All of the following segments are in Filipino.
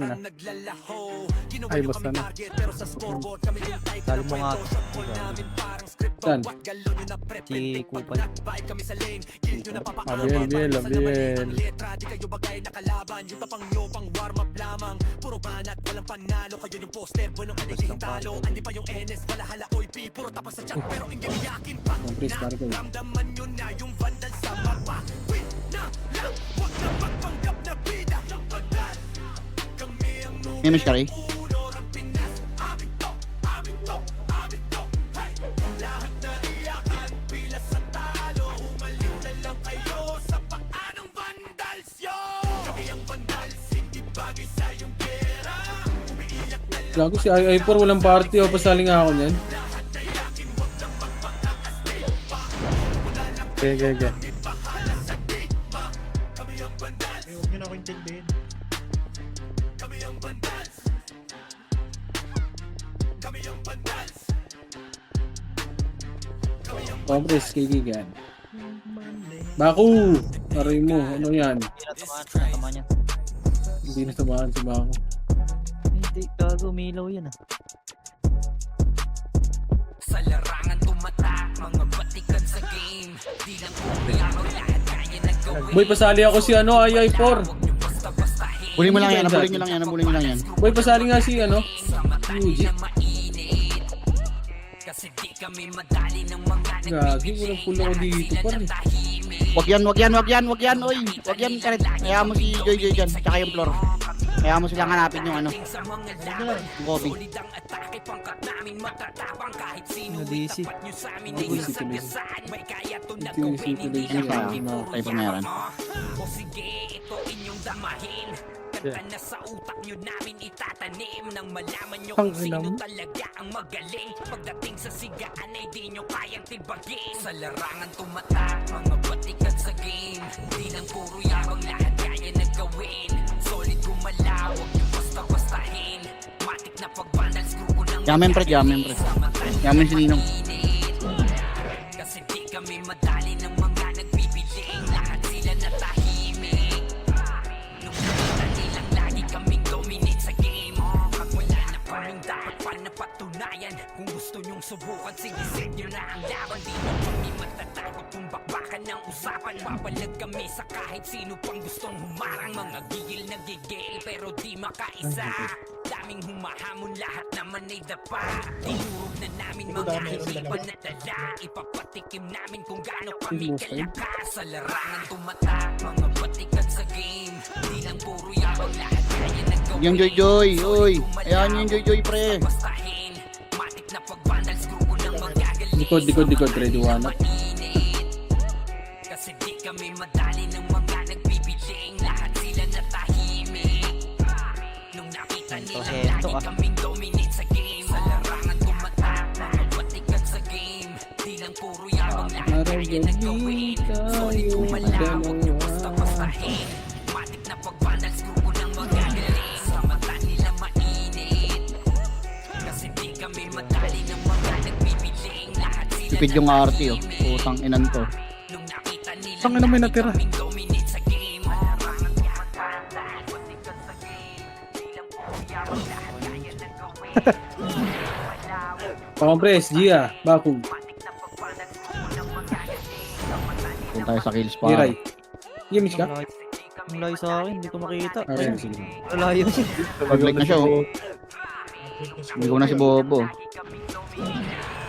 mo na. Ay, basta na. Talo mo nga. Saan? Si Kupal. Abiel. Ang Chris, pare ko. Image carry. Gago si I4 walang party o pasali nga ako niyan. Okay. Huwag nyo na ako intindihin. Compres, kikigan. Baku! Aray mo, ano yan? Tama niya. Hindi na samahan si Baku. Hindi, gago, umilaw yan ah. Sa larangan tumatak, mga batikan sa game. Di lang kumiyabang lahat kaya nagawin. Boy, pasali ako si ano, I4. Bulin mo lang yan, bulin nyo lang yan. Boy, pasali nga si ano, Yuji. Kasi di kami madali ng mga Gagi, walang pulo ko dito pa rin. Wag yan, oy. Wag yan, Karet. Kaya mo si Joy dyan, tsaka yung floor. Kaya mo silang hanapin yung ano. Yung Kobe. Nadisi. Tayo pa meron. O sige, ito inyong damahin. Kanta na sa utak nyo namin itatanim. Nang malaman nyo kung sino talaga ang magaling. Pagdating sa sigaan ay di nyo kayang tibagin. Sa larangan tumatak, mga batikan sa game. Di lang puro yabang lahat kaya nagawin. Solid gumalaw, huwag nyo basta-bastahin. Matik na pag-vandal, screw ko ng Yamen, pre. Yamen si Ninong. kasi di kami madali ng mga nagbibiling. Lahat sila natahimik. Nung nakita nilang lagi kaming dominate sa game. Pag wala na kaming dapat pa napatunayan. Kung gusto nyong subukan, sige set nyo na ang laban. Di na kami matatakot kung bakbakan ng usapan. Babalag kami sa kahit sino pang gustong humarang. Mga gigil na gigil pero di makaisa. Daming humahamon, lahat naman ay dapa. Tinurog na namin mga isipan na dala. Ipapatikim namin kung gaano kami kalakas. Sa larangan tumatak, mga batikan sa game. Di lang puro yabang, lahat kaya nagawin. Yung Joy, oy. Ayan yung Joy, pre. Bastahin, matik na pag-vandal, screw ko ng magagaling. Likod, ready one. Kasi di kami madali ng mga nagbibiling. Lahat sila natahimik. Nung nakita nila lagi kaming dominate sa game. Sa larangan tumatak, mga batikan sa game. Di lang puro yabang, lahat kaya nagawin. Solid gumalaw, huwag nyo basta-bastahin. Matik na pag-vandal, screw ko ng magagaling. Sa mata nila mainit. Kasi di kami madali ng mga nagbibiling. Lahat sila Tipid yung RT, oh. Putang inan to. nung nakita nila Tang ina, may natira. kaming dominate sa game. Larangan tumatak, lahat batikan sa game. Di lang puro yabang, lahat kaya nagawin. Compres, Gia, Baku. Kung tayo sa kills pa. Hiray. Image ka? Ang layo sa akin, hindi ko makita. Aray, sige. Layo siya. Pag-like na siya, oh. Hindi ko na si Bobo.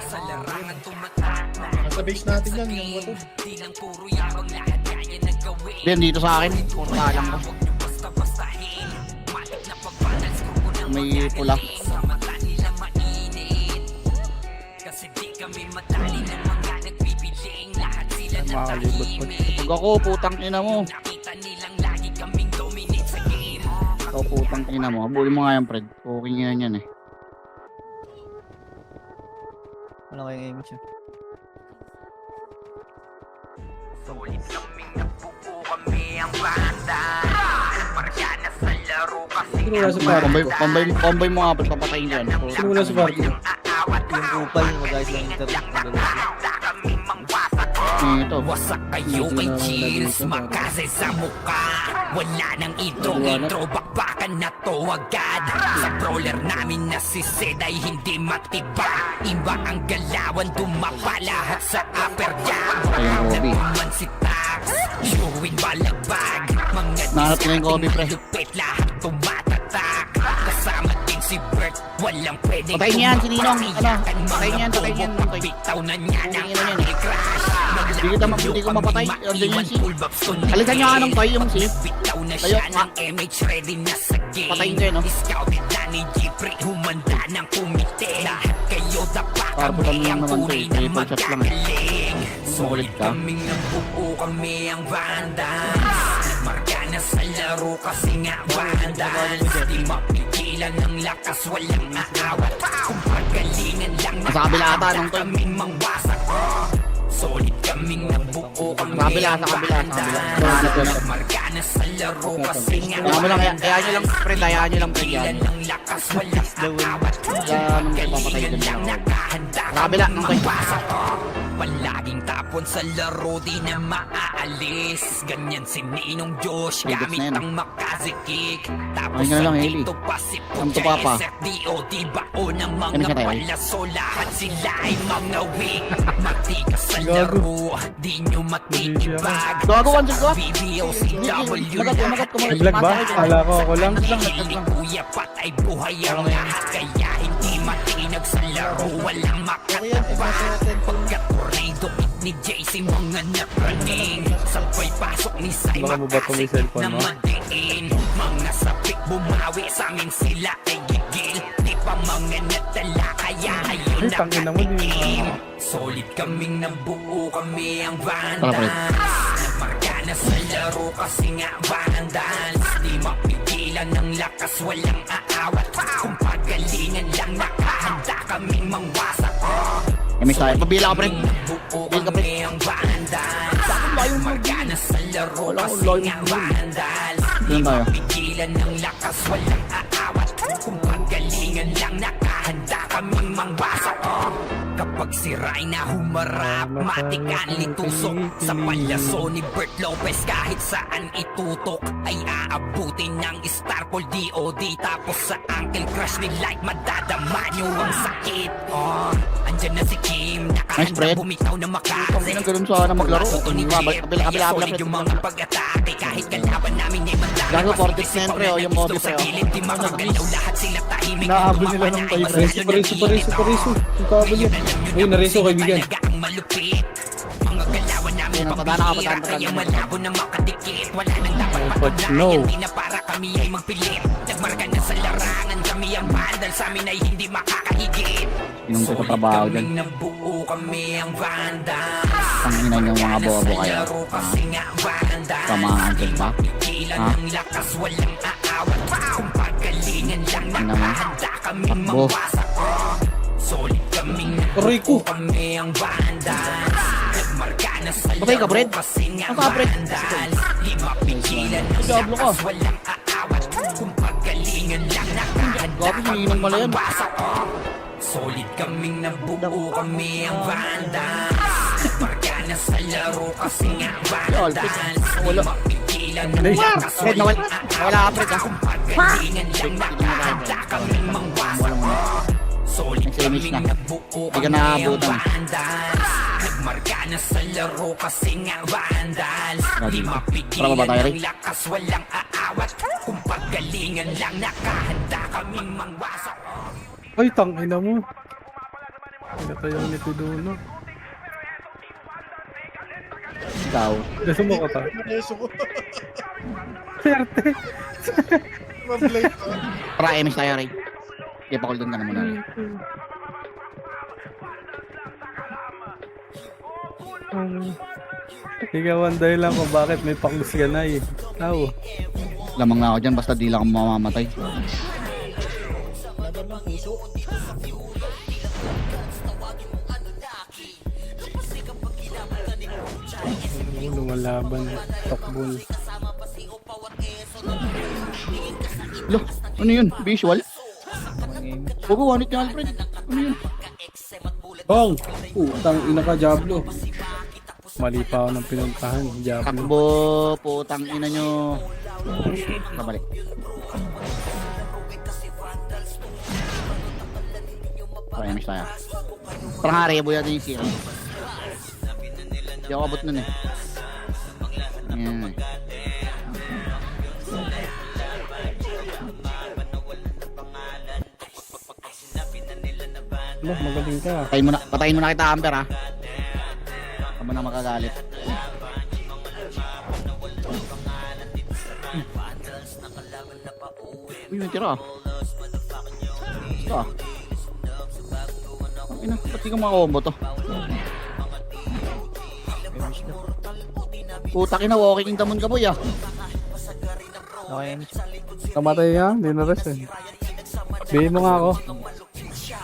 Sa larangan tumatak, Nasa base natin yan, yung wato. di lang puro yabang, lahat kaya nagawin. Then dito sa akin, puro talang ko. Huwag nyo basta-bastahin. Matik na pag-vandal, screw ko ng May pula. sa mata nila mainit. Kasi di kami madali ng mga nagbibiling. Lahat sila natahimik. Pag ako, putang ina mo. Nakita nilang lagi kaming dominate sa game. Ikaw, putang ina mo. Habulin mo nga yan, Fred. Okay nga yan eh. Wala kayong image yun. Sulit kaming nagbuo kami ang banda. Parga na sa laro kasi Sino wala sa party? Combine mo nga, Fred. Papatayin dyan. Sino wala sa party? aawat Yung Kupal, mag-ayos lang internet. kaming mangwasak. Ito. Wasak kayo kay Chills, makase sa mukha. Wala nang intro, bakbakan na to agad. Sa brawler namin na si Zed ay hindi matiba. Iba ang galawan, dumapa lahat sa upper jab. Ayun, Kobe. Nakuman si Tax, showing balagbag. Mga Nahanap ko na yung Kobe, pre. lupit, lahat tumatatak. Kasama din si Bert, walang pwedeng Patayin niyan, si Ninong. Ano? tumakiyakan. Patayin niyan, patayin niyan. Mga bitaw na niya ng Tingin na yan. crash. Hindi ko mapatay. Andyan yun si. Alisan niyo anong toy yung si. Bitaw na Tayo siya nga. ng MH, ready na sa game. Patayin ko yun, no? Scouted na ni Jeffrey, humanda ng kumite. Lahat kayo dapat Parbutan mo kami lang ang naman to, tunay eh. na Triple shot lang, eh. magkagaling. Makulit ka. Kaming nabuo, kami ang Vandals. Marka na sa laro kasi nga Vandals. Di mapigilan ng lakas, walang aawat. Kung pagalingan lang na Sa kabila ata nung toy. kaming mangwasak. Solid kaming nabuo, kami Sa kabila, ang sa kabila, sa kabila. Vandals. Marka na sa laro kasi nga Kaya mo lang, kaya nyo lang, friend, kaya nyo lang, friend, yan. Pigilan ng lakas, walang aawat. Kaya nung papatay din lang. Nakahanda Sa kabila, nung toy. Palaging tapon sa laro, di na maaalis. Ganyan si Ninong Josh, Ay, gamit gets na yan, ang Makazi-kick. Tapos Ay, nga lang, sa Hailey. dito pa si Ang Pucha tupa pa. SFDO, di ba o ng Ano mga siya tayo? palaso. Lahat sila ay mga weak. Matikas sa laro, di nyo matitibag. Gago, one shot, gago. BBO, CW, Magat ko, Naglag ba? Kala ko ako lang. Hindi kuya patay buhay ang lahat. Kaya hindi matinag sa laro, walang makatapag. Pagkat tornado ni JC, mga napraning. Sabay pasok ni Sai, Baka mabato mo yung cellphone na mo. madiin. Mga sapik bumawi sa amin, sila ay gigil. Di pa mga natala, kaya ayun Ay, na tangin na mo, di katikim. ba? Solid kaming nabuo, kami ang Tara, pre. Vandals. Nagmarka na sa laro kasi nga Vandals. Di mapigilan ng lakas, walang aawat. Kung pagalingan lang, nakahanda kaming mangwasak. May tayo. Pabila ka, friend. Nabuo Bil ka, pre. kami ang Vandals. Nagmarka na sa laro Wala akong kasi layo nga mo. Vandals. Di Doon tayo. mapigilan ng lakas, walang aawat. Kung pagalingan lang, nakahanda kaming mangwasak. Kapag si Rayna humarap, matikan litusok. Sa palyaso ni Bert Lopez, kahit saan itutok ay aabutin ng Starpol DOD. Tapos sa Uncle Crush ni Light, madadama nyo ang sakit. Andyan na si Kim, Nice, nakahanda Fred. bumitaw na makaze. Ang ganun sana maglaro. Ito ni Kabila, solid yung mga pag-atake. Kahit kalaban namin ay mandami. Gago, 40 na yun, pre, oh, yung Kobe, pre, Sa oh. gilid, di makagalaw, lahat sila tahimik. Nahabol nila ng tayo, pre. Pariso. Yung kabel yan. Ayun, nareso, kaibigan. Ang malupit. Mga galawan namin Ayun, patana ka, pambihira, patana. kaya malabo na makadikit. Wala nang dapat Oh, patunayan, no. di na para kami ay magpilit. Nagmarka na sa larangan, kami ang Vandal, sa amin ay hindi makakahigit. Yung sa trabaho dyan. Kaming nabuo, kami ang Vandal. Ang ina yung mga bobo kayo. Laro kasi nga Vandal. Tamaan dyan ba? Pigilan Ha? ng lakas, walang aawat. Kung pagalingan lang, Ina mo. nakahanda kaming Takbo. mangwasak. Solid kaming Aray ko. kami ang Vandals. Nagmarka na sa Patay ka, Fred? kasi nga Ang ka, Fred? Vandals. Di mapigilan ng Diablo ka. lakas, walang aawat. Kung pagalingan lang, nakahanda Gago, kaming hininang mala yan. mangwasak. Solid kaming nabuo, kami ang Vandals. Nagmarka na sa laro kasi nga Vandals. Di mapigilan ng lakas, Fred, walang nawala ka, Fred, ha? kung pagalingan lang, nakahanda kaming mangwasak. Solid Nag-finish kaming na. nabuo, Hindi ka kami ang naabutan. Vandals. Nagmarka na sa laro kasi nga Vandals. Di Para mapigilan ba tayo, ng Rick? lakas, walang aawat. Kung pagalingan lang, nakahanda kaming mangwasak. Ay, tangina mo. Pinatayo ni Piduno. Ikaw. Gusto mo ko ta? Nareso ko. Swerte. Mablay ko. Para MS tayo, Ray. Kaya pa doon ka na muna, Ray. Ikaw ang dahilan kung bakit may pakus ka na eh. Tao. Lamang na ako dyan, basta di lang ako mamamatay. Laban ng puso. Lumalaban. Takbol. Lo, ano yun? Visual? Huwag wanit niya, Alfred. Ano yun? Bong! Putang ina ka, Diablo. Mali pa ako ng pinuntahan. Diablo. Takbo, putang ina nyo. Kabalik. Kaya miss tayo. Parang harebo yata yung zero. Hindi ako abot nun eh. Ayan. Ano, magaling ka. Patayin mo na kita, Amber ha. Huwag mo na magagalit. Uy, may tira. Ito ah. Ina, ba't di ka makakombo to? Putak ina, walking in the moon ka boy ah. Okay, image. Kamatay nga, hindi na rest eh. Bigay mo nga ako.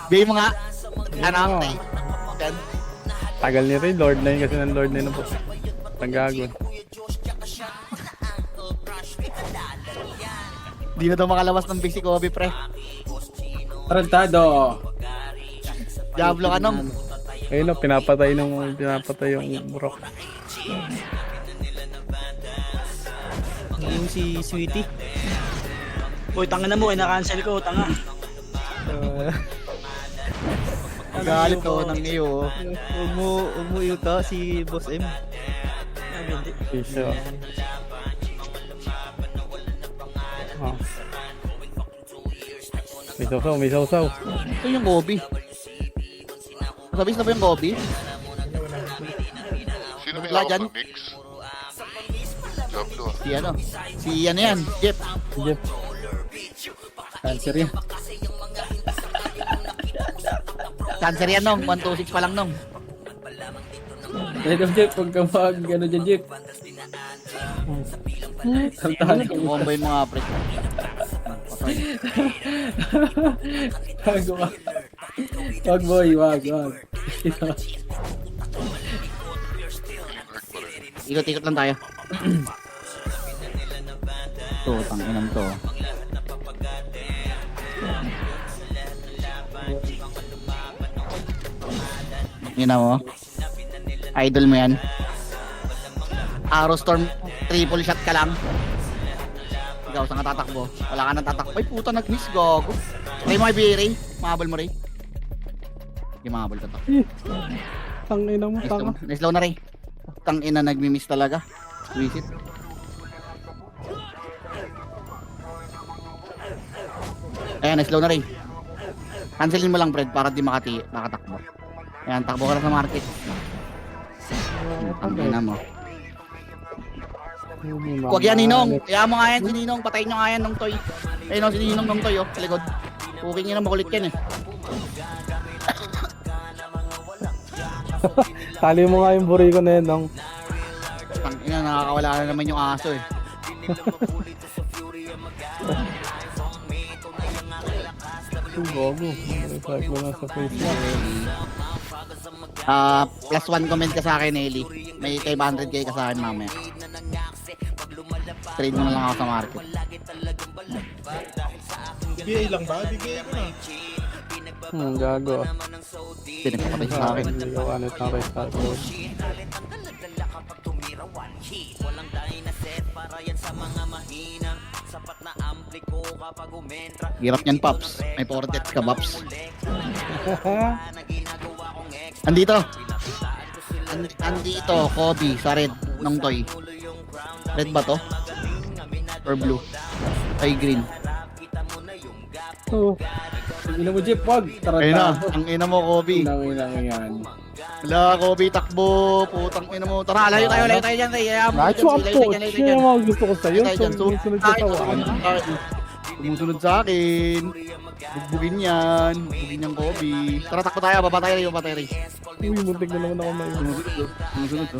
Bigay mo nga. Ano? Oo. Yan. Tagal niya rin, Lord na yun kasi ng Lord na yun po. Ang gago. Di na daw makalabas ng basic hobby pre. Tarantado. Diablo ka nung. Ayun o, pinapatay yung Brock. Yung si Sweetie. Uy, tanga na mo, na-cancel ko, tanga. Galit ko ng iyo. Huwag mo yuta si Boss M. Ay, hindi. Piso. Oh. May sausaw. Ito yung Gobi. Sabis na ba yung Gobi? Sino may Wala hawak dyan? na mix? Diablo ah. Si ano yan? Jeff. Jeff. Cancer yan. Cancer yan nung. 126 pa lang nung. Kaya Jeff, pag kamag, ano dyan Jeff? Tantahan ko. Comboin mo nga pre. Patay. Tago ka. Wag boy, wag. Ikot-ikot lang tayo. Ito, tanginang to. Yun na mo. Idol mo yan. Arrow Storm, triple shot ka lang. Ikaw, saan ka tatakbo? Wala ka nang tatakbo. Ay puta, nag-miss, gago. Try mo kay B-Ray. Mahabol mo Ray. Hindi mahabol ka to. Tangina mo, tanga. Nice na Ray. Tangina, nagmi-miss talaga. Visit. Ayan, nice na Ray. Cancelin mo lang, Fred, para di makatakbo. Ayan, takbo ka lang sa market. Tangina mo. Huwag yan, Ninong. Kaya mo nga yan si Ninong. Patayin nyo nga yan ng toy. Ayun o, si Ninong ng toy o. Sa likod. Puking nyo na makulit yan eh. Tali mo nga yung buriko na yun, nong. Tangina, nakakawala na naman yung aso eh. Gogo. Type mo na sa Facebook. Plus 1 comment ka sa akin, Eli. May 500k ka sa akin mamaya. Trade mo na lang ako sa market. BA lang ba? BBA ko na. Gago. Pinagpapatay sa akin. Hindi ko anit na kay Starboy. Hirap niyan, Pops. May 4 deaths ka, Pops. Andito. Andito, Kobe, sa red ng toy. Red ba to? Or blue? Ay, green. Oo. Ina mo Jeff, wag. Ayun na, Tarantado. ang ina mo, Kobe. Inang yan. Wala, Kobe, takbo. Putang ina mo. Tara, layo tayo dyan. Nacho ang po. Siya yung mga gusto ko sa'yo. Sumusunod sa tawaan. Sumusunod sa akin. Bugbugin yan. Bugbugin yung Kobe. Tara, takbo tayo. Babata tayo. Uy, muntik na naman ako may Sumusunod to.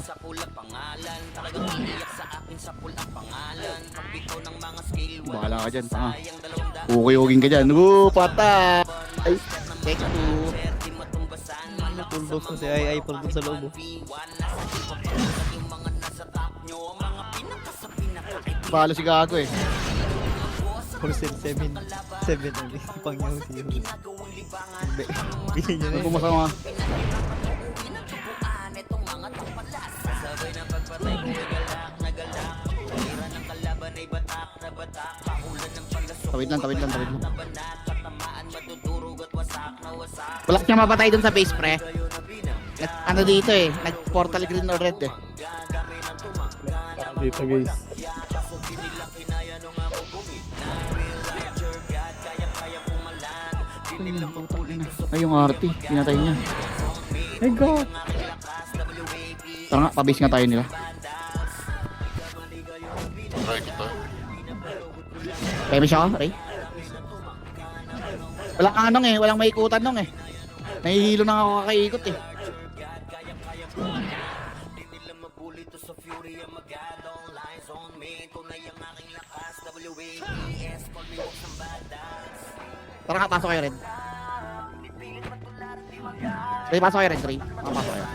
Bahala ka dyan. Tanga. Ukay-ugin ka dyan. Patay. Take 2. Full box na si Ai full box sa loob. Bahala si Gago eh. Full set 7 ulit. Pangyaw si Hughes. Bilhin nyo na Ano yun. pumasama? Tawid lang, tawid lang, tawid lang. Wala siyang mapatay dun sa base, pre. Ano dito eh, nag-portal green or red eh. Dito guys. Ay, yung RT, pinatay niya. My God! Tara nga, pabase nga tayo nila. Try ko to. Pwede siya ka, Ray? Walang anong eh, walang maikutan nung eh. Nahihilo na ako kakaikot eh. Tara nga, pasok kayo Red. Ray, pasok kayo Red, Ray. Pasok kayo.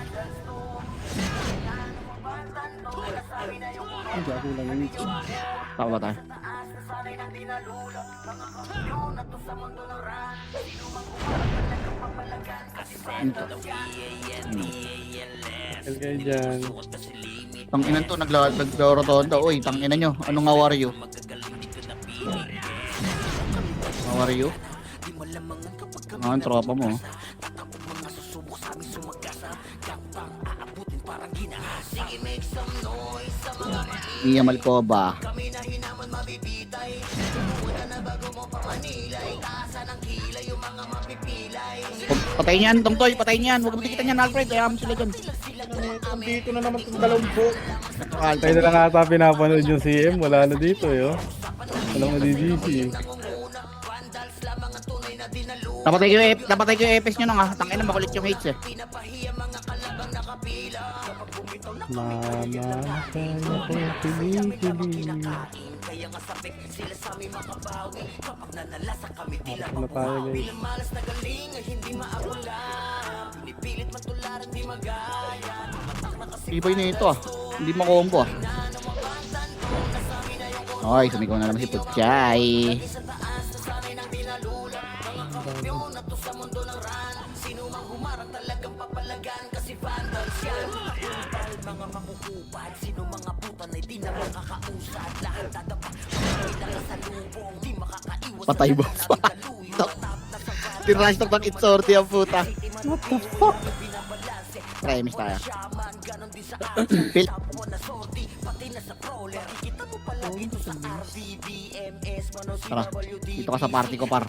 Ang gago lang yun. Tama ba tayo? Kill kayo dyan. Tanginan to, naglaro-rotonda. Uy, tanginan nyo. Anong nga Wario? Nga Wario? Ang tropa mo. Mia Malcoba. Patay niyan, Tongtoy, patay niyan. Huwag mo dikitan niyan, Alfred. Kaya mo sila dyan. Dito na naman itong dalawang po. Tayo na lang ata pinapanood yung CM. Wala na dito eh. Oh. Walang na-DDC. Napatay ko yung EPS nyo nung tangina makulit yung hates eh. Mama, kaya ko kilig-kilig. Ako na tayo guys. Ibay na ito Hindi makombo Ay, sumigaw na naman si Puchay. Patay ba? Tirash na pang itsorti ang puta. What the fuck? Premise tayo. Phil. Tara, dito ka sa party ko par.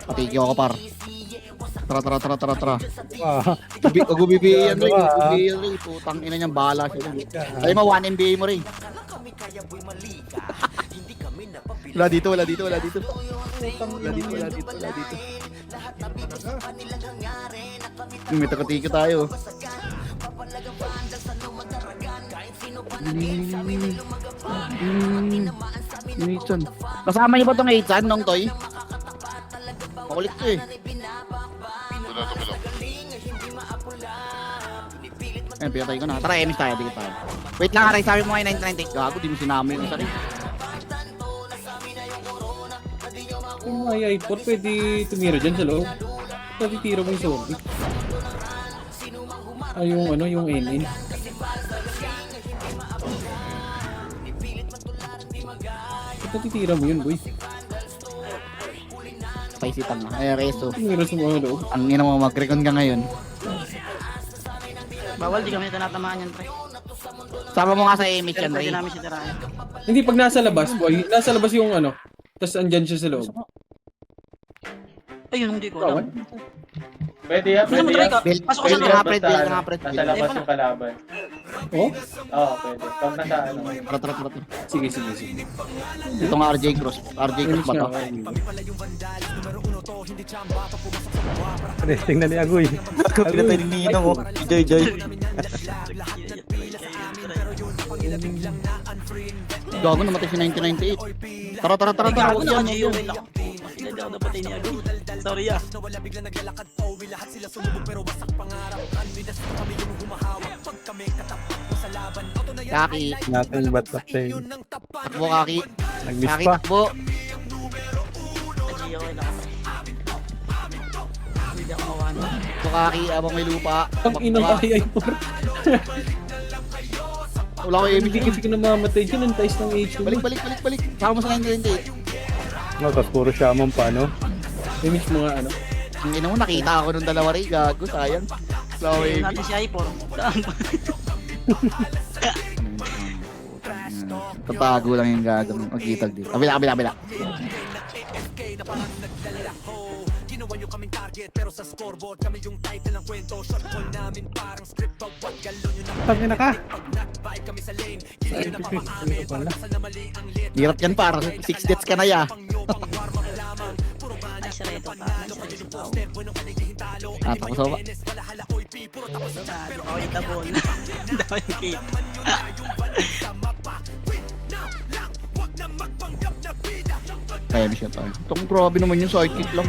Patigyo ako par. Tara. Ah, Gubibiyan rin. Gubibiyan rin. Putang ina niyang bahala siya. Ay mo, 1 NBA mo rin. Wala dito. May taga-tiki tayo. Nathan. Kasama niyo ba itong Nathan nung toy? Makulit ko eh. Wala to bilang. Ayun, pinatay ko na. Tara, emis tayo. Dito tayo. Wait lang, Aray. Sabi mo ngayon 998. Gago, di mo sinama yung isa rin. Kung may i4, pwede tumira dyan sa loob. Pwede tira mo yung zombie. Ay, yung NN. Pwede tira mo yun, boy. Spicy tang. Ay, reso. Tumira sa mga loob. Ang ina mo, mag-recon ka ngayon. Bawal, di kami tinatamaan yan, pre. Sama mo nga sa emis Pero yan, pwede Ray. namin siya tirahin. Hindi, pag nasa labas, boy. Nasa labas yung tapos andyan siya sa loob. Ayun, hindi ko alam. Pwede yan, Gusto mo pwede try yan. ka? Build Pasok ka sa ka nga, Fred. Build ka nga, Fred. Nasa labas yung kalaban. Oh? Oo, pwede. Pag nasa ano. Tara. Sige. Ito nga RJ Cross. RJ Cross ba to? tingnan ni Agoy. Pinatay ni Nino mo. Joy. Gago, namatay si 1998. Tara. Gago Huwag na yan, kasi huwag yung yan. Hindi ako napatay ni Agui. Sorry ah. Kaki. Natin ba't patay? Takbo, Kaki. Nag-miss Kaki, pa. takbo. Hindi ako lang. Hindi ako mawahan. Takbo, Kaki. Abang may lupa. Ang inang Takbo. i4. Wala ko Hindi ABG. kasi ka namamatay dyan. Ang tais ng HP mo. Balik. Saka mo sa 998. No, tapos puro shaman pa, no? Image mo nga ano. Ang ina mo, nakita ako nung dalawa rin. Gago, sayang. Wala ko Ayun ABG. natin si Hypor. Saan ba? Tatago lang yung gagang magkitag dito. Kabila. Tangina ka! Hirap yan para 6 deaths ka na ya. Ay, sareto pa. Ay, sareto pa. Tapos ba? Ako yung tabon. Dami yung kit. Kaya mo siya tayo. Itong grabe naman yung sidekick lang.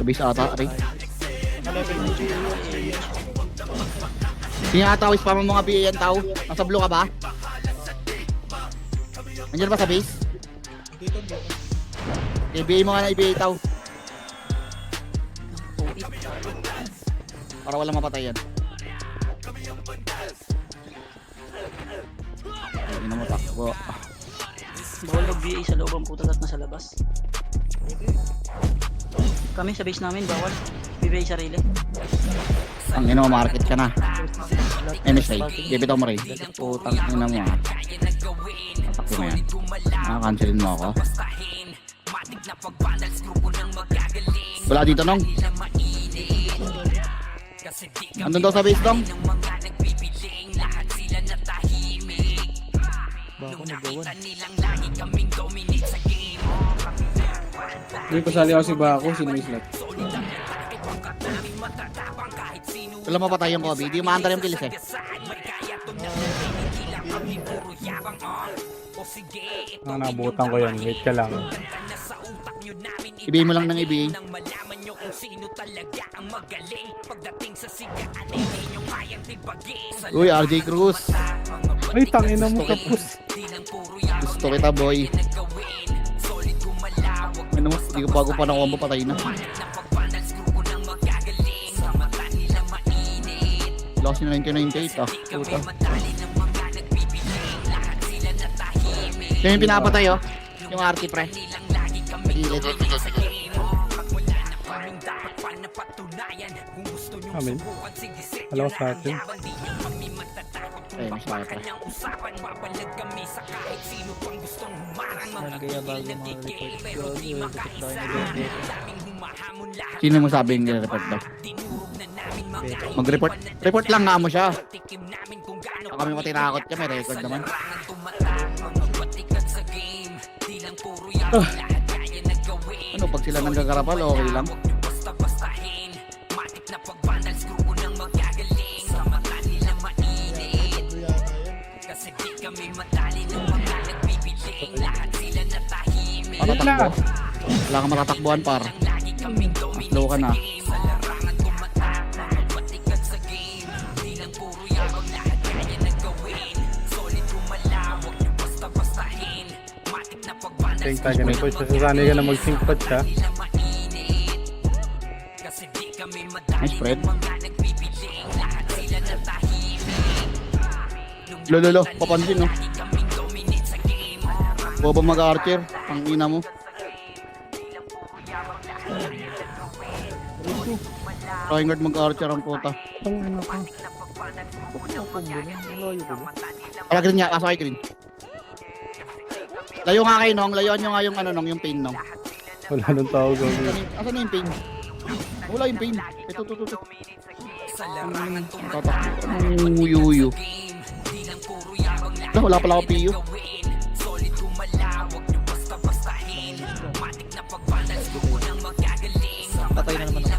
Kabis ata, Ray. Tinatawis pa mo mga BA yan, tao. Nasa blue ka ba? Nandiyan ba sa base? IBA mo nga na IBA, tao. Para walang mapatay yan. Ay, ina mo takbo. Bawal mag-BA sa loob ang puta at nasa labas. Kami sa base namin, bawal. BBA sarili. Ang ina mo, market ka na. MSA, give it mo rin. Putang ina mo ha. Tatakbo mo yan. Cancel mo ako. Wala dito nong. Andun daw sa base dong. Bako nagawan. May pasali ako si Bako. Sino may slot? Wala mapatay yung Kobe. Di maandar yung kills eh. Nabutan ko yan. Wait ka lang. Ibigay mo lang ng ibigay. Uy, RJ Cruz. Ay, tangina mo kapus. Gusto kita, boy. Ano mo, hindi ko bago pa nakuha mo, patay na. Lost na 1998 ah. Puta. Yan yung pinapatay oh. Yung RT pre. Pagilid. Amin. Alam ko sa atin. Ay, mas tayo pre. Kaya bago mga report ko, report daw yung Sino mo sabi yung report daw? Mag-report. Report lang nga mo siya. Baka kami matinakot ka, may record naman. Ano, pag sila nanggagarapal, okay lang. Matatakbo. Wala kang matatakbuhan par. Slow ka na. Think tayo na po. Sasanay ka na mag-sync patch ha. Nice spread. Lolo, papansin no. Bobo mag-archer. Ang ina mo. Trying hard mag-archer ang puta. Tangina ka. Kaya green niya, kaso kay green. Layo nga kayo nong, layuan nyo nga yung ano nong, yung pin nong. Wala nang tao gawin. Asan na yung pin? Wala yung pin. Ito. Tatakbo. Ang uyuyo. Wala pala ako PU. patay na naman ako.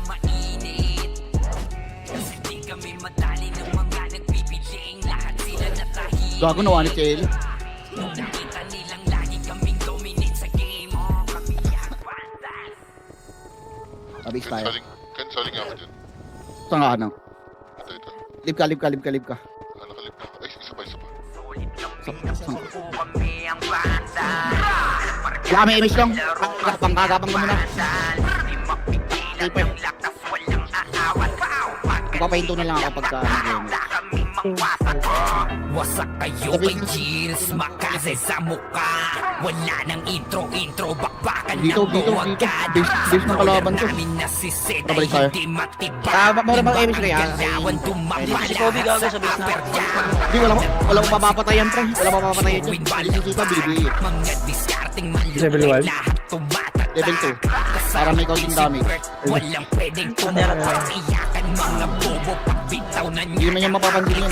Gago na one kill. Abis tayo. Canceling ako dyan. Ito nga ano. Ito. Live ka. Nakalip na ako. Ay, isa pa. Wala kami image lang. Kagapang mo muna. Papahinto na lang ako pagka game. Wasak kayo kay Chills, makase sa mukha. Wala nang intro, bakbakan Dito. Base ng kalaban ko. Pabalik tayo. Muna bang image rin, Si Kobe gago sa base na. Hindi, wala mo mapapatayan, pre. Wala mo mapapatayan dyan. Kita, bibi. Level 1. Level 2. Para may counting damage. Walang pwedeng tumapos, iyakan mga bobo, pagbitaw na Hindi niya. naman yan mapapansin yun.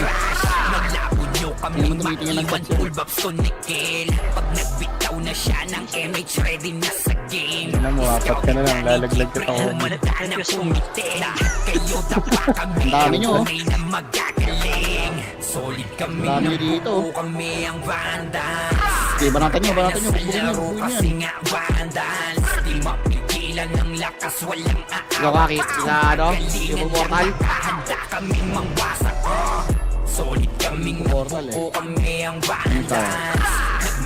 Naglabo nyo kami Hindi naman tumitingin ng maiwan, touch yan. full babs to nickel. Pag nagbitaw na siya ng MH, ready na sa game. Ano mo, apat ka na lang, lalaglag ka ako. Kayo tapa kami, Ang dami nyo, oh. tunay na magagaling. Solid kami, Ang dami dito. nabuo kami ang vandal. Okay, banatan nyo. Bugbukin nyo. Laro kasi nga vandal. Di mapigilan ng lakas, walang Ikaw, Kaki. Sila, ano? Yung portal. handa kaming mangwasak. Solid kaming Portal, eh. nabuo kami ang vandal.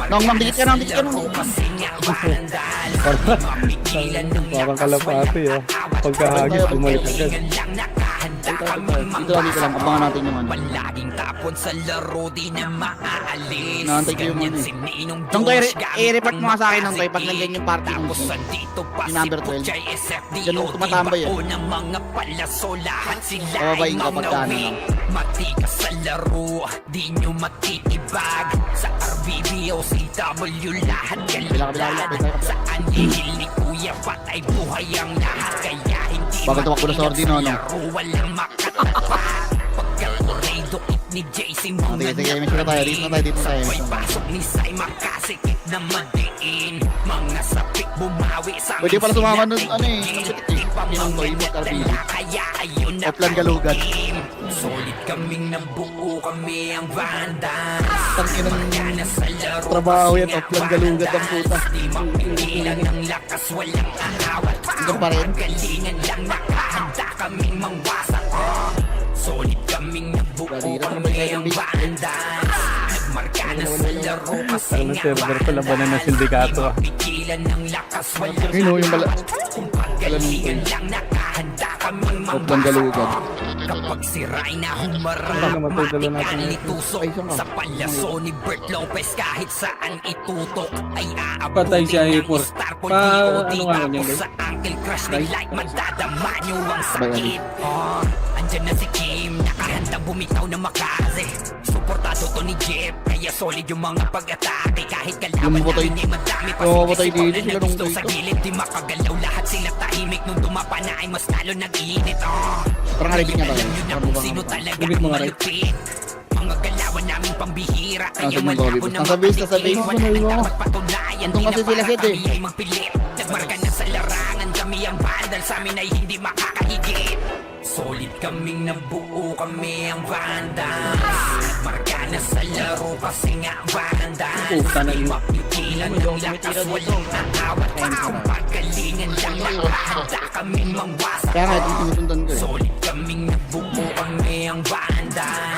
Nong, dikit ka, dikit ka. Laro kasi nga vandal. Di mapigilan ng Parang lakas, kalapati, oh. Pagkahagis, bumalik agad. galingan lang nakahanda kaming Dito lang. Abangan natin yung ano. palaging tapon sa laro, di na maaalis. Naantay ko yung Ganyan ano eh. si Ninong Nung tayo, Josh, gamit i-report ang mo nga sa akin nung tayo, makasig. pag nandiyan yung party Tapos nung andito pa yung si number 12. Puchay SFDO, Ganun tumatambay di eh. bao ng mga palaso, lahat sila ay Pababayin ka mga pagka ano wing. lang. Matikas sa laro, di nyo matitibag. Sa RBBO, CW, lahat Bila. galit. Sa anihil ni Kuya, patay buhay ang lahat. Kaya hindi Bakit tumakbo na sa Ordino, no? laro, walang makatapat. Pagka-tornado hit ni JC, mga Sige, image na tayo. Dito na tayo. may pasok ni Sai, makasikip na madiin. Mga sapik bumawi sa Pwede pala tumama nun, ano eh, ng pitik eh. Sinang toy mo, RBB. Kaya ayun na Offline galugan. Solid kaming nabuo, kami ang vandal. Tangin ng Magana sa laro, trabaho yan, kasi nga offline galugan ang puta. Di mapigilan ng lakas, walang aawat. Hanggang pa rin. Galingan lang, nakahanda kaming mangwasak. Solid kaming nabuo, Balira naman kami kayo ang ng vandal. Nagmarka na sa laro, kasi Parang nga server pa labanan ng sindikato, ah. mapigilan ng lakas, walang Yun o, yung kung pagalingan lang, nakahanda kaming Offline galugan. Kapag siray na Ano, humarap, matay dala natin matikan yun. itusok. Ay, saan ka? Sa palyaso ni Bert Lopez, kahit saan itutok ay aabutin Patay siya, ng Ipor. star Pa- POD. ano nga ganyan, Tapos guys? sa ankle crush ni Light, madadama nyo ang Sabay, sakit. Andyan na si Kim, nakahandang bumitaw na makase. Suportado to ni Jeff, kaya solid yung mga pag-atake. Kahit kalaban Yung mabutay- namin ay madami pa yung mabutay sinisip dito, na sila gusto nung sa dito. gilid. Di makagalaw, lahat sila tahimik. Nung dumapa na ay mas lalo nag-iinit. Parang haribig niya tayo. Alam nyo na kung sino talaga Libit mo nga, Ray. malupit. Mga galawan namin pambihira. Kaya Nasa mga malabo Libit. na Nasa base, nasa base. Wala nang dapat patunayan. Andun Di kasi na sila, para Sid, eh. kami ay magpilit. Nagmarka na sa larangan. Kami ang vandal. Sa amin ay hindi makakahigit. Solid kaming nabuo, kami ang vandal. Nagmarka na sa laro kasi nga vandal. Puta na Di yun. mapigilan ng lakas. Walang aawat. Kung pagalingan lang, nakahanda kaming mangwasak. Kaya nga, dito tinutundan ko eh. Solid kaming nabuo, kami ang vandal.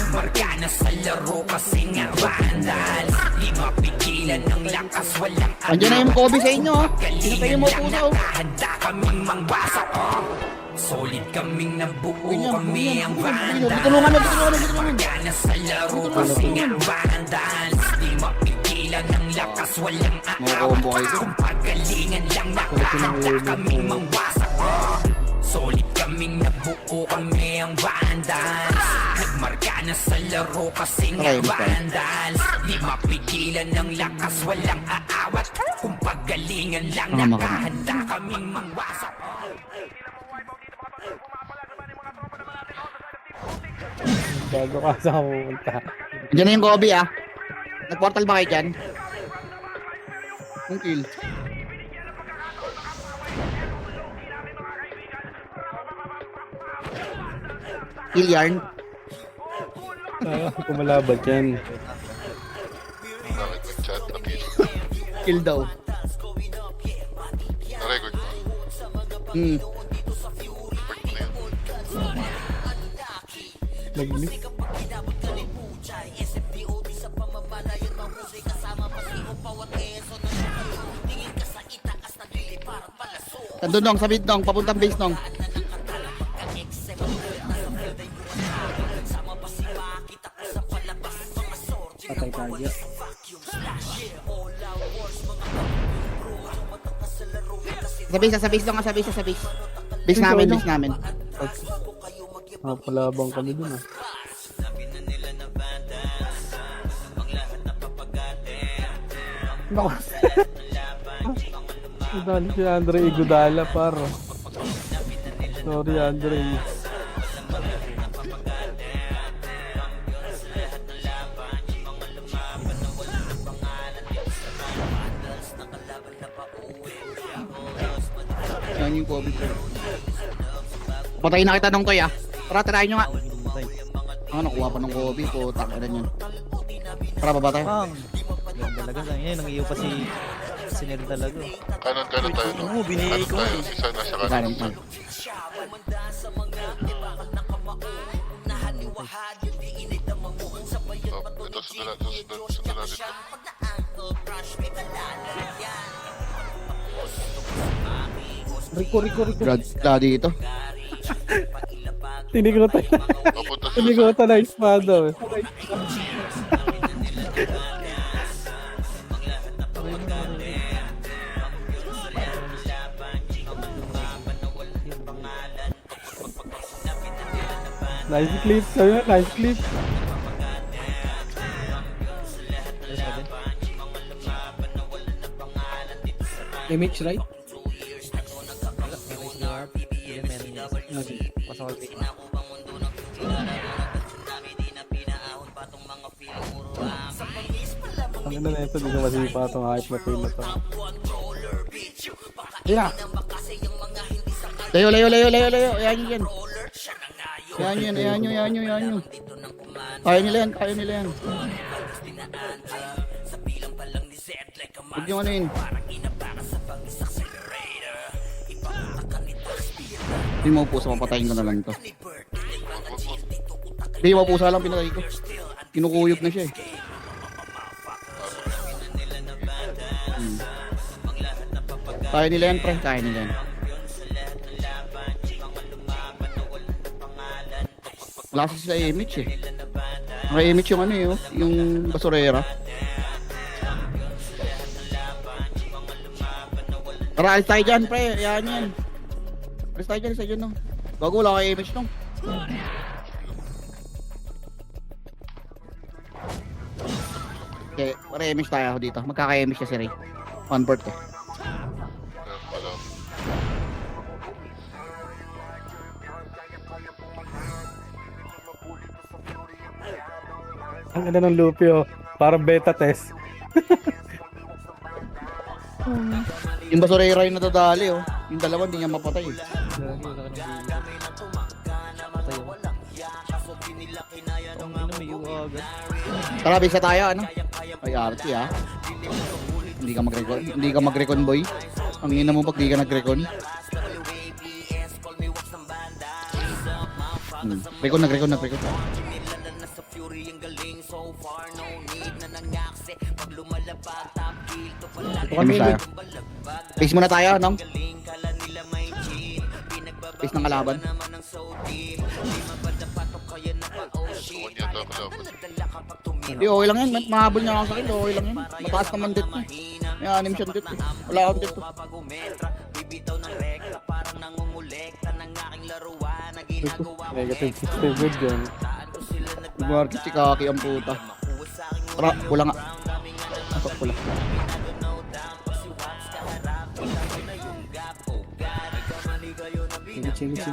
Marka na sa laro kasi nga vandal. Di mapigilan ng lakas, walang Andiyan na yung Kobe sa inyo, ha? Pinatay mo po sa, oh. Handa kaming mangwasak. Solid kaming nabuo, Ganyan, kami ang vandal. Bitulungan mo. Marka na sa laro kasi nga vandal. Di mapigilan ng lakas, walang aawat. Makakombo kayo. Kung pagalingan lang, nakahanda kaming mangwasak. Solid kaming nabuo, kami ang vandal. Nagmarka na sa laro kasi nga Okay, basta. vandal. Di mapigilan ng lakas, walang aawat. Kung pagalingan lang, Tama ka. nakahanda kaming mangwasak. Bago ka sa pumunta. Andiyan na yung Kobe, ah. Nag-portal ba kayo dyan? Yung kill. Kill yarn. Kumalaban dyan. Bakit nag-chat na pin? Kill daw. Na-record mo. Hmm. Record mo na yan. Nag-miss. Nandun nong, sa mid nong, papuntang base nong. Patay target. Sa base nong, sa base. Base namin. Palabang kami dun ah. Naku. Dali si Andre Igudala paro. Sorry Andre. Yan yung Kobe. Patayin na kita nung toy ah. Tara, tirahin nyo nga. Nakuha pa ng Kobe. Putang ina yun. Tara, baba tayo. Pang! Yan talaga sa inyo. Nangiyo pa si Nel talaga. Kanan tayo. No? Oo, binigay ko Tayo, eh. isa nasa kanan. Kanan tayo. Oh, ito, sundan natin ito. Rico. Daddy ito. Tinigutan na. Papunta sila sa... Tinigutan na espada eh. Nice clip sa'yo, nice clip. Image right? Ang ina na ito, di ko masipa itong hype na fail na to. Layo. Ayan yun. Ayan yun. Kaya nila yan. Huwag yung ano yun. Hindi mo pusa, mapatayin ko na lang to. Hindi mo pusa lang, pinatay ko. Kinukuyog na siya eh. Kaya nila yan, pre. Kaya nila yan. Wala kasi sa image eh. Naka-image yung ano eh, oh, yung basurera. Tara, alis tayo dyan, pre. Yan. Alis tayo dyan, no. Bago, wala ka-image nung. Okay, para-image tayo ako dito. Magkaka-image kasi Ray. On board eh. Wala. Ang ganda ng Luffy oh. Parang beta test. Yung basurera yung natadali oh. Yung dalawa hindi niya mapatay eh. Tara, bisa tayo ano? Ay, arty ah. Hindi ka mag-recon boy. Ang ina mo pag di ka nag-recon. Recon. Kami tayo. Face muna tayo, nong. Face ng kalaban. Suwan yata kalaban. Hindi, okay lang yan. Mahabol niya ako sa akin. Okay lang yan. Mataas naman dit mo. May anim siyang dit eh. Wala akong dit to. Negative 60 good yan. Market si Kaki ang puta. Tara, pula nga. Asok pula. Image.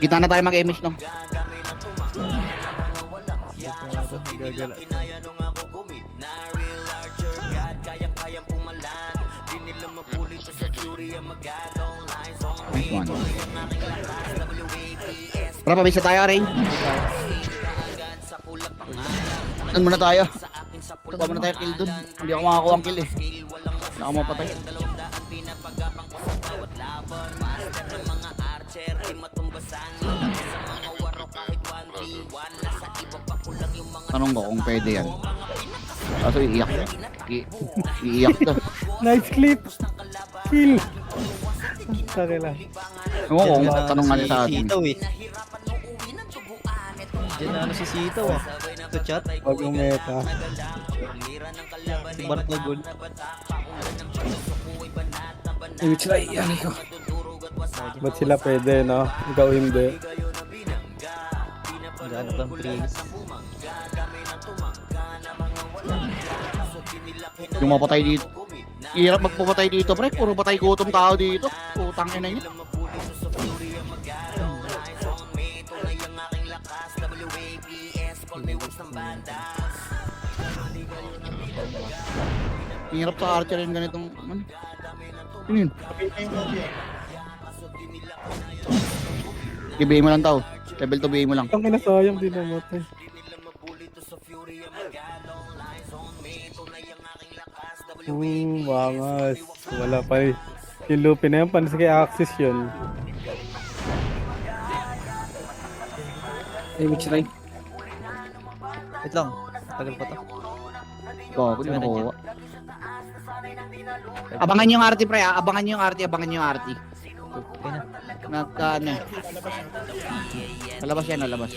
Kita na tayo mag-image no. Gagala. Nice one. Tara, pabisa tayo, Ray. Saan muna tayo? Kuha muna tayo kill dun. Hindi ako makakuha ang kill eh. Hindi ako mapatay. Tanong ko kung pwede yan. Kaso iiyak. Iiyak to. Nice clip. Kill. Sakay lang. Oo, Diyan na tanong nga si niya sa atin. Sitaw eh. Diyan na ano si Sitaw ah. Ito chat. Huwag yung meta. Si Bart Nagul. Ay, Mitchray, yan ko. Ba't sila pwede, no? Ikaw hindi. Magano pang praise. Yung mapatay dito. Hirap magpapatay dito, pre. Puro patay gutom tao dito. Putang ina niya. Hirap sa archer yung ganitong ano. Ano yun? I-BA mo lang tao. Level 2 BA mo lang. Ang kinasayang din namatay. Bangas. Wala pa eh. Yung Lupi na yan, panis kay Axis yun. Ay, Mitchray. Wait lang. Tagal pa to. Gago, di nakuha. Abangan nyo yung RT, pre. Abangan nyo yung RT, abangan nyo yung RT. Okay na. Nagka ano. Nalabas yan, nalabas.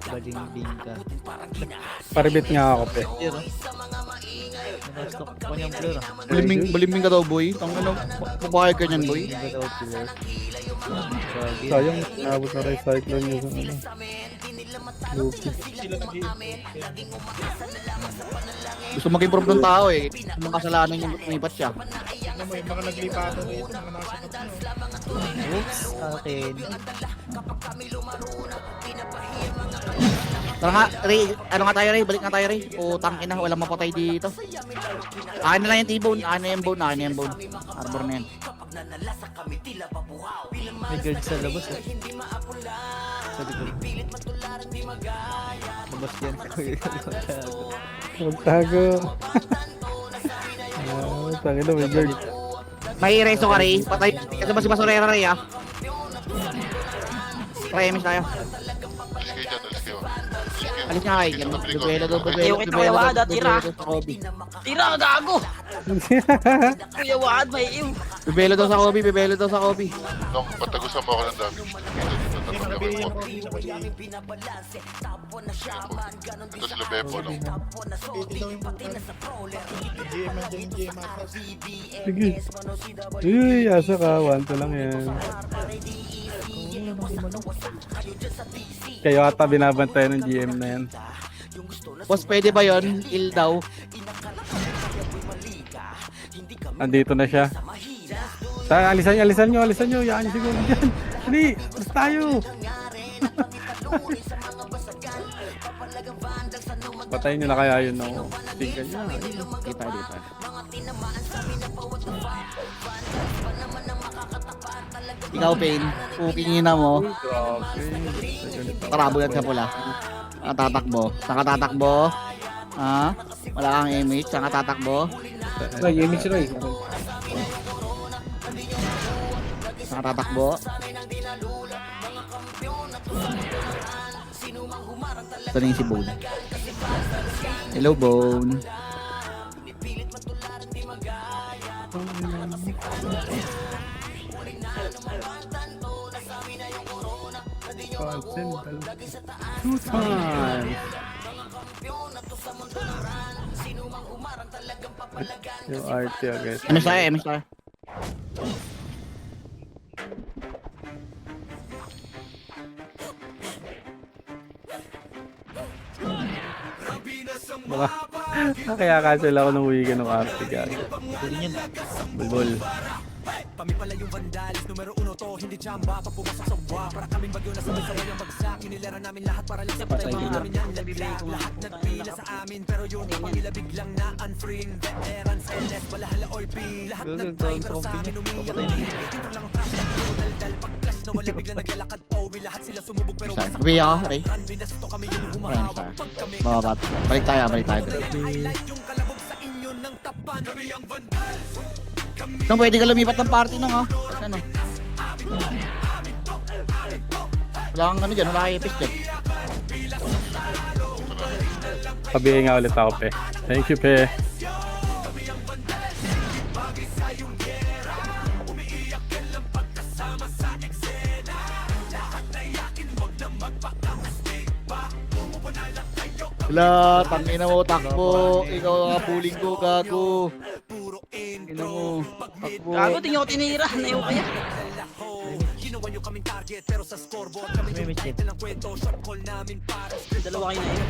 Baling bingka. Paribit nga ako, pe. Pero. Nag-stock pa niyang player ah. Balimbing ka daw, boy. Tang ano, papayag ka niyan, boy. Bingka daw player. Grabe. Sayang, nabot na recycle niya sa ano. Lupi. Gusto mag-improve ng tao eh. Mga kasalanan yung lumipat siya. Oops. Akin. Tara nga, Ray. Ano nga tayo, Ray? Balik nga tayo, Ray. Putang ina, walang mapatay dito. Akin na lang yung T-bone. Akin na yung bone. Akin na yung bone. Arbor na yan. May guard sa labas eh. Sa likod. Labas yan. Magtago. Tangin na, may guard. May reso ka, Ray. Patay. Kasi ba si Basurera, Ray, ah? Try, MS tayo. Alis kayo dyan, alis kayo. Alis nga kayo. Yan, bibelo daw, bibelo. Wait, Kuya Wada, tira. Sa Kobe. Tira, gago! Kuya Wad, may iw. Bibelo daw sa Kobe, bibelo daw sa Kobe. Nung patagusan mo ako ng damage. Kita dito, tatlong level 4. Ito sila Beppo, no? Sige. Uy, asa ka. 1-2 lang yan. Kayo ata binabantay ng GM na yan. Boss, pwede ba yon? Kill daw. Andito na siya. Alisan nyo. Yan siguro dyan. Hindi, basta tayo. Patayin nyo na kaya yun, no? Tingnan nyo. Kita dito. Ikaw, Pain. Puking ina mo. Tarabo yan sa pula. Nakatakbo. Saan ka tatakbo? Ha? Wala kang image. Saan ka tatakbo? Ay, Mitchray. Saan ka tatakbo? Ito na yung si Bone. Hello, Bone. Two times. Yung RT agad. MS tayo, MS tayo. Baka, kaya cancel ako ng weekend ng RT guys. Pwede yun. Bulbul. Kami pala yung vandalis, numero 1 to, hindi chamba. Papumasok sa buwa, para kaming bagyo na sabay-sabay ang bagsak. Inilera namin lahat para lang sa patay. Mga namin yan, labigla. Lahat nagpila sa amin, pero yung pangila biglang na unfree. Veteran, Celeste, Balahala, Olpi. Lahat nag-try, pero sa amin umiyak. Dito lang traffic, dal-dal, pag-clash na wala biglang naglalakad. Owi, lahat sila sumubog, pero Sorry. Sabi ako, Ray. binasto kami yung Friends, humahawak. ah. Pag kami Babat. Balik tayo, balik tayo. highlight yung kalabog sa inyo ng tapan. Kami ang vandal. Nung pwede ka lumipat ng party nung, ha? Ano? Wala kang ano dyan, wala kang epis dyan. Pabihin nga ulit ako, pe. Thank you, pe. Wala, tangina mo, takbo. Ikaw ang puling ko, gago. Ina mo, takbo. Gago, di nyo ako tinira. Naiyo kaya. May chip. Dalawa kayo na yun.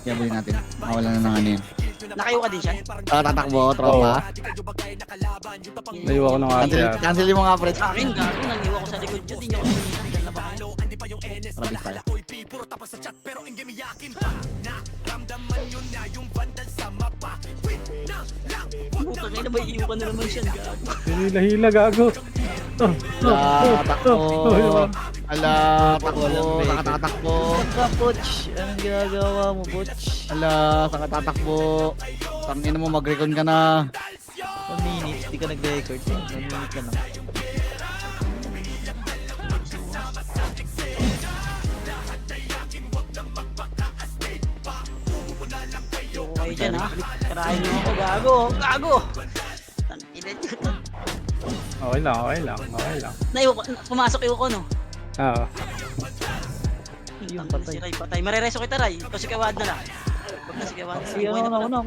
Yan bulin natin. Mawala na ng ano yan. Nakayo ka din siya. Tatakbo, tropa. Naiwa ko ng ate. Cancel mo nga, pre. Sa akin, gago. Naniwa ko sa likod nyo. Di nyo ako tinira na ba kayo? Rabis tayo. Puta kayo na ba iiwan ka na naman siya? Gago. Hila-hila, gago. Ala, takbo. Ala, takbo. Saka tatakbo. Ka, Butch. Anong ginagawa mo, Butch? Ala, saka tatakbo. Tangina mo, mag-recon ka na. 1 minute, di ka nag-record. 1 minute ka lang. Ayoko kayo dyan, ha? Karahin nyo ako. Gago. Gago. Tangina nyo. Okay lang, okay lang, okay lang. Pumasok iyo ko, no? Oo. Yung Ang patay. si Ray patay. Marereso kita, Ray. Ikaw si Kawad na lang. Huwag na si Kawad. Sige, ako na.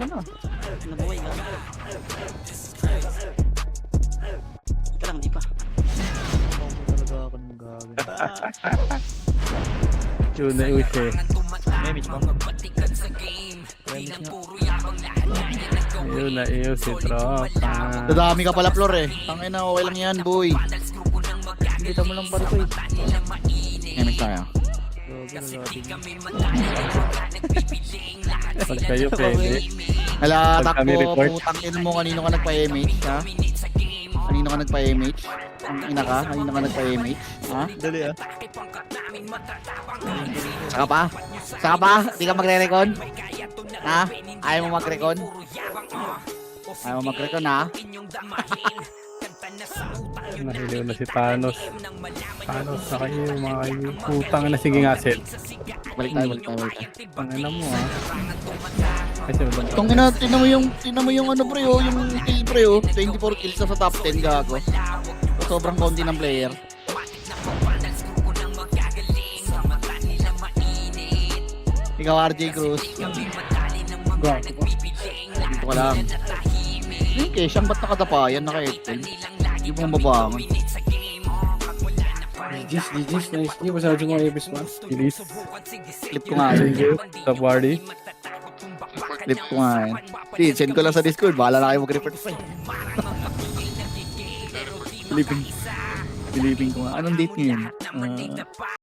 Nabuhay ka. Ika lang, di pa. Talaga ako ng gago. Yun na yung siya. May mitch pa. Yun na yung si Tropa. Dadami ka pala, Flor, eh. Tangina, okay lang yan, boy. Kita mo lang pala ko eh. Next tayo. Pag kayo pwede. Ala, Pag kami takbo. report. Putang ina mo, kanino ka nagpa-MH, ha? Kanino ka nagpa-MH? Ang ina ka? Kanino ka nagpa-MH? Ha? Dali ah. Saka pa? Saka pa? Di ka magre-recon? Ha? Ayaw mo mag-recon? Ayaw mo mag-recon, ha? Nahiliw na si Thanos. Thanos na kayo mga kayo. Putang na, sige nga, set. Balik tayo. Pangina mo, ha. Kasi wala. Tong ina, tinan mo yung ano, pre, oh, yung kill, pre, oh. 24 kills na sa top 10, gago. Sobrang konti ng player. Ikaw, RJ Cruz. Gago. Dito ka lang. Yung Kesyang ba't nakadapayan, naka-810? Hindi mo mabangon. GG's, nice. Hindi masyado mga ibis pa. Bilis. Clip ko nga yun. Thank you. Sa party. Clip ko nga yun. Sige, send ko lang sa Discord. Bahala na kayo mag-report. Pilipin ko nga. Anong date ngayon?